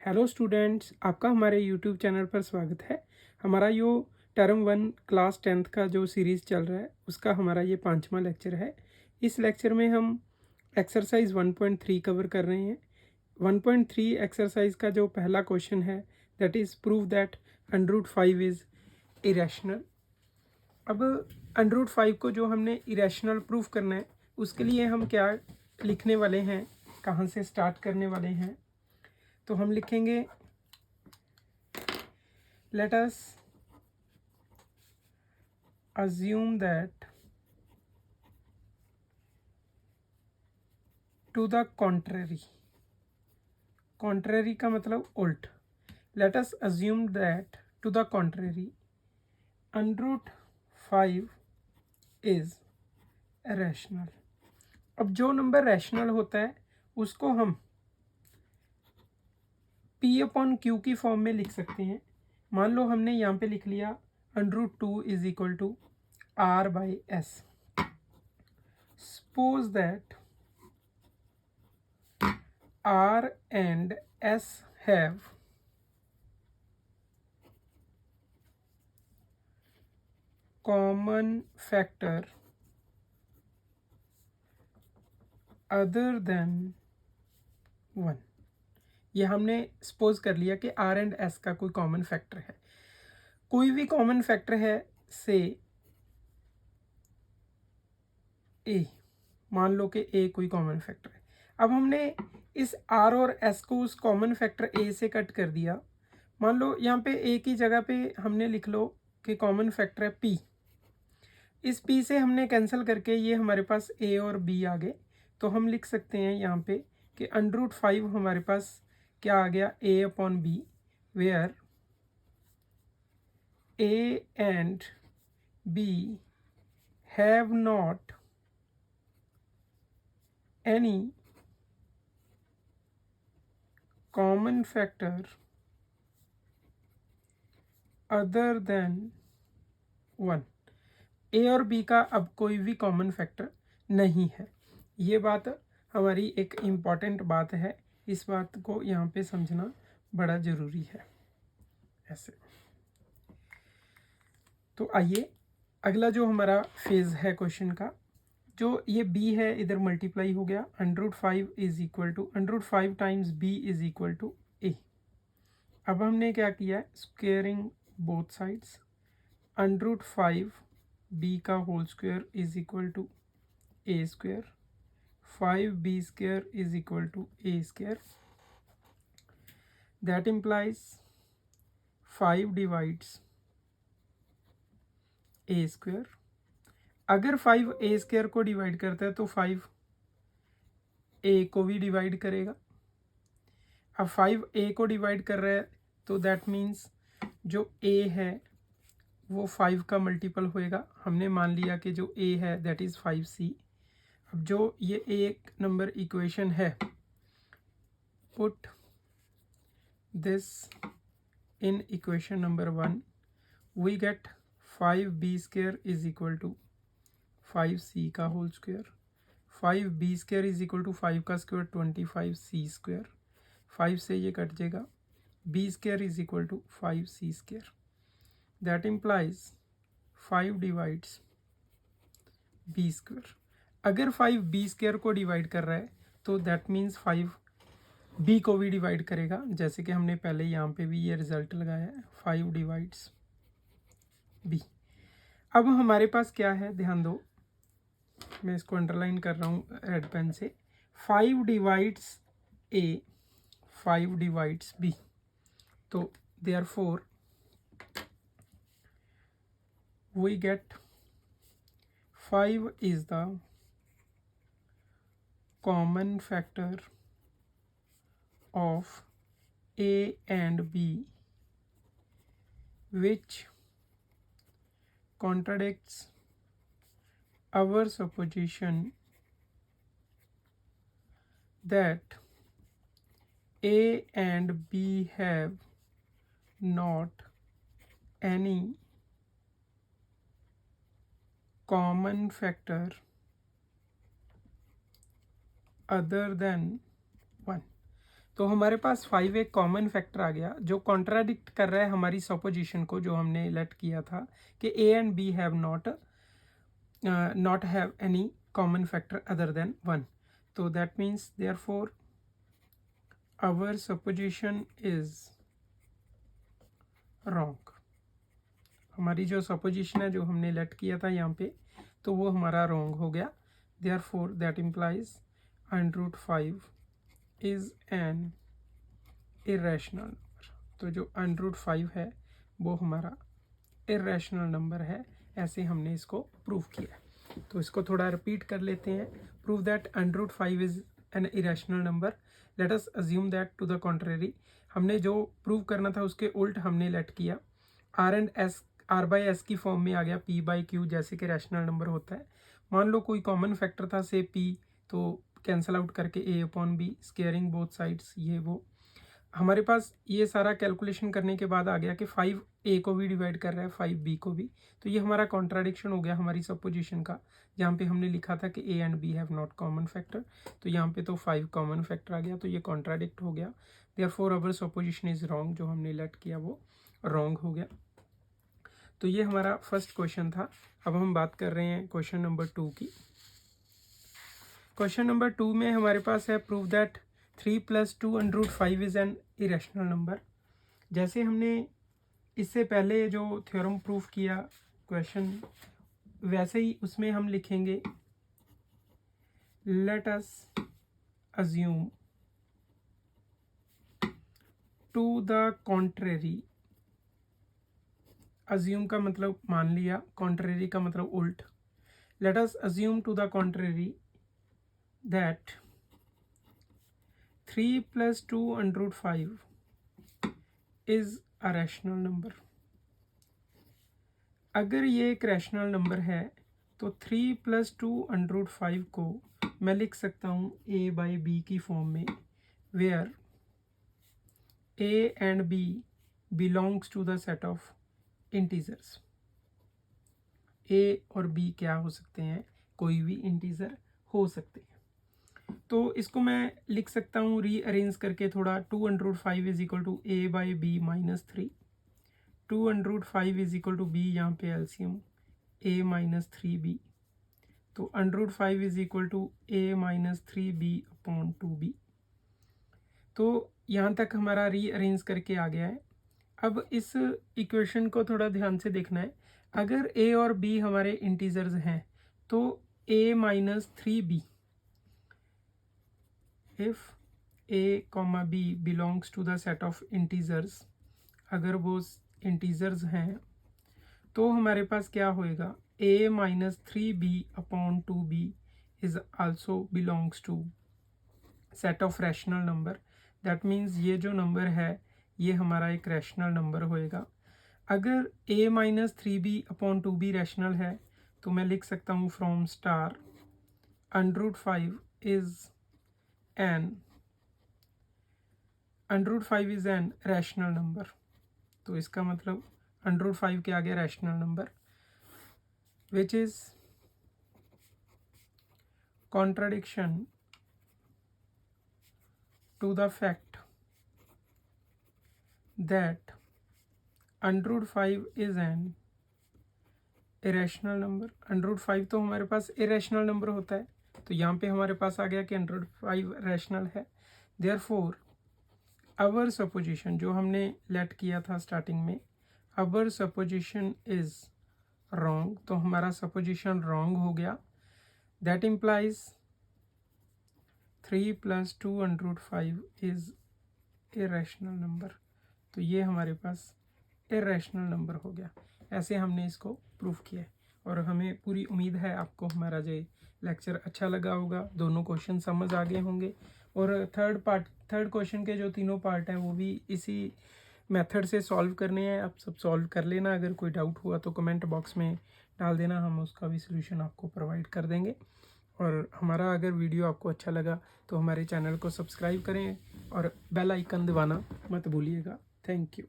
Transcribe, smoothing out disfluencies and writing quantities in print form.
Hello students, आपका हमारे YouTube channel पर स्वागत है। हमारा यो टर्म 1 क्लास 10th का जो सीरीज़ चल रहा है उसका हमारा ये 5वां लेक्चर है। इस लेक्चर में हम एक्सरसाइज 1.3 कवर कर रहे हैं। 1.3 एक्सरसाइज का जो पहला क्वेश्चन है that is prove that √5 is irrational. अब √5 को जो हमने इरेशनल प्रूफ करना है उसके लिए हम क्या लिखने वाले हैं, कहाँ से स्टार्ट करने वाले हैं, तो हम लिखेंगे let us assume that to the contrary का मतलब उल्ट। let us assume that to the contrary √5 is rational। अब जो नंबर रैशनल होता है उसको हम P/Q की फॉर्म में लिख सकते हैं। मान लो हमने यहाँ पे लिख लिया √2 is equal to R/S। Suppose that R and S have common factor other than 1। ये हमने सपोज कर लिया कि R एंड S का कोई कॉमन फैक्टर है। कोई भी कॉमन फैक्टर है से A, मान लो कि A कोई कॉमन फैक्टर है। अब हमने इस R और S को उस कॉमन फैक्टर A से कट कर दिया। मान लो यहाँ पे A की जगह पे हमने लिख लो कि कॉमन फैक्टर है P। इस P से हमने कैंसिल करके ये हमारे पास A और B आ गए। तो हम लिख सकते हैं यहाँ पे कि √5 हमारे पास क्या आ गया, A/B, where A and B have not any common factor other than 1। A और B का अब कोई भी कॉमन फैक्टर नहीं है। ये बात हमारी एक इम्पॉर्टेंट बात है, इस बात को यहाँ पे समझना बड़ा ज़रूरी है। ऐसे तो आइए अगला जो हमारा फेज़ है क्वेश्चन का, जो ये B है इधर मल्टीप्लाई हो गया। √5 is equal to √5 times B is equal to A। अब हमने क्या किया है, स्क्वेयरिंग बोथ साइड्स। √5 B का whole square is equal to A square, 5B square is equal to A square. That implies 5 divides A square. अगर 5 A square को divide करता है तो 5 A को भी डिवाइड करेगा। अब 5 A को डिवाइड कर रहा है तो दैट मीन्स जो A है वो 5 का मल्टीपल होएगा। हमने मान लिया कि जो A है दैट इज़ 5C। अब जो ये एक नंबर इक्वेशन है, put this in equation number 1, we get 5B square is equal to 5C का whole square. 5B square is equal to 5 का स्क्वायर 25C स्क्वायर। 5 से ये कट जाएगा। B square is equal to 5C square. That implies 5 divides B square. अगर 5 B square को divide कर रहा है तो दैट मीन्स 5 B को भी डिवाइड करेगा, जैसे कि हमने पहले यहाँ पे भी ये रिजल्ट लगाया है, 5 डिवाइड्स B। अब हमारे पास क्या है, ध्यान दो, मैं इसको अंडरलाइन कर रहा हूँ रेड पेन से। 5 डिवाइड्स A, 5 डिवाइड्स B। तो therefore we get 5 is the common factor of A and B, which contradicts our supposition that A and B have not any common factor other than 1। तो हमारे पास 5 एक common factor आ गया जो contradict कर रहा है हमारी सपोजिशन को, जो हमने लेट किया था कि a and b have not have any common factor other than 1. So that means therefore our supposition is wrong. हमारी जो सपोजिशन है जो हमने लेट किया था यहाँ पे, तो वो हमारा रॉन्ग हो गया. therefore that implies √5 is an irrational number. तो जो √5 है वो हमारा irrational नंबर है. ऐसे हमने इसको प्रूव किया. तो इसको थोड़ा रिपीट कर लेते हैं. Prove that √5 is an irrational number. Let us assume that to the contrary. हमने जो प्रूव करना था उसके उल्ट हमने लेट किया. आर बाई एस की फॉर्म में आ गया पी बाई क्यू, जैसे कि रैशनल नंबर होता है. मान लो कोई कॉमन फैक्टर था से पी, तो कैंसल आउट करके A upon B, squaring both sides, ये वो. हमारे पास ये सारा कैलकुलेशन करने के बाद आ गया कि 5 ए को भी डिवाइड कर रहा है 5 बी को भी. तो ये हमारा कॉन्ट्राडिक्शन हो गया हमारी सपोजिशन का, जहाँ पे हमने लिखा था कि a and b have not common factor. तो यहाँ पे तो 5 कॉमन फैक्टर आ गया, तो ये कॉन्ट्राडिक्ट हो गया. Therefore our supposition is wrong. जो हमने लेट किया वो रॉन्ग हो गया. तो ये हमारा फर्स्ट क्वेश्चन था. अब हम बात कर रहे हैं क्वेश्चन नंबर 2 की. क्वेश्चन नंबर 2 में हमारे पास है prove that 3 + 2 √5 is an irrational number. जैसे हमने इससे पहले जो थ्योरम प्रूफ किया क्वेश्चन, वैसे ही उसमें हम लिखेंगे let us assume to the contrary. Assume का मतलब मान लिया, कॉन्ट्रेरी का मतलब उल्ट. Let us assume to the contrary that 3 + 2 √5 is a rational number. अगर ये एक रैशनल नंबर है तो 3 + 2 √5 को मैं लिख सकता हूँ a बाई बी की फॉर्म में, where a and b belongs to the set of integers. a और b क्या हो सकते हैं? कोई भी इंटीजर हो सकते हैं. तो इसको मैं लिख सकता हूँ रीअरेंज करके थोड़ा. 2 √5 is equal to a by b -3. 2 √5 is equal to b, यहाँ पे एलसीएम a -3b. तो √5 is equal to a -3b upon 2b. तो यहाँ तक हमारा रीअरेंज करके आ गया है. अब इस इक्वेशन को थोड़ा ध्यान से देखना है. अगर a और b हमारे इंटीजर्स हैं तो a -3b, if a, b belongs to the set of integers, अगर वो इंटीजर्स हैं तो हमारे पास क्या होएगा? a -3b upon 2b is also belongs to set of rational number. That means ये जो नंबर है ये हमारा एक रैशनल नंबर होएगा. अगर a -3b upon 2b rational है तो मैं लिख सकता हूँ from star √5 is an rational number. तो इसका मतलब √5 के आगे rational number, which is contradiction to the fact that √5 is an irrational number. √5 तो हमारे पास इरेशनल नंबर होता है, तो यहाँ पे हमारे पास आ गया कि √5 रैशनल है. देयरफॉर अवर सपोजिशन, जो हमने लेट किया था स्टार्टिंग में, अवर सपोजिशन इज रॉन्ग. तो हमारा सपोजिशन रॉन्ग हो गया. That implies 3 + 2 √5 is irrational number. तो ये हमारे पास इरेशनल नंबर हो गया. ऐसे हमने इसको प्रूफ किया है. और हमें पूरी उम्मीद है आपको हमारा जो लेक्चर अच्छा लगा होगा. दोनों क्वेश्चन समझ आ गए होंगे. और थर्ड क्वेश्चन के जो तीनों पार्ट हैं वो भी इसी मेथड से सॉल्व करने हैं. आप सब सॉल्व कर लेना. अगर कोई डाउट हुआ तो कमेंट बॉक्स में डाल देना, हम उसका भी सलूशन आपको प्रोवाइड कर देंगे. और हमारा अगर वीडियो आपको अच्छा लगा तो हमारे चैनल को सब्सक्राइब करें और बेल आइकन दबाना मत भूलिएगा. Thank you.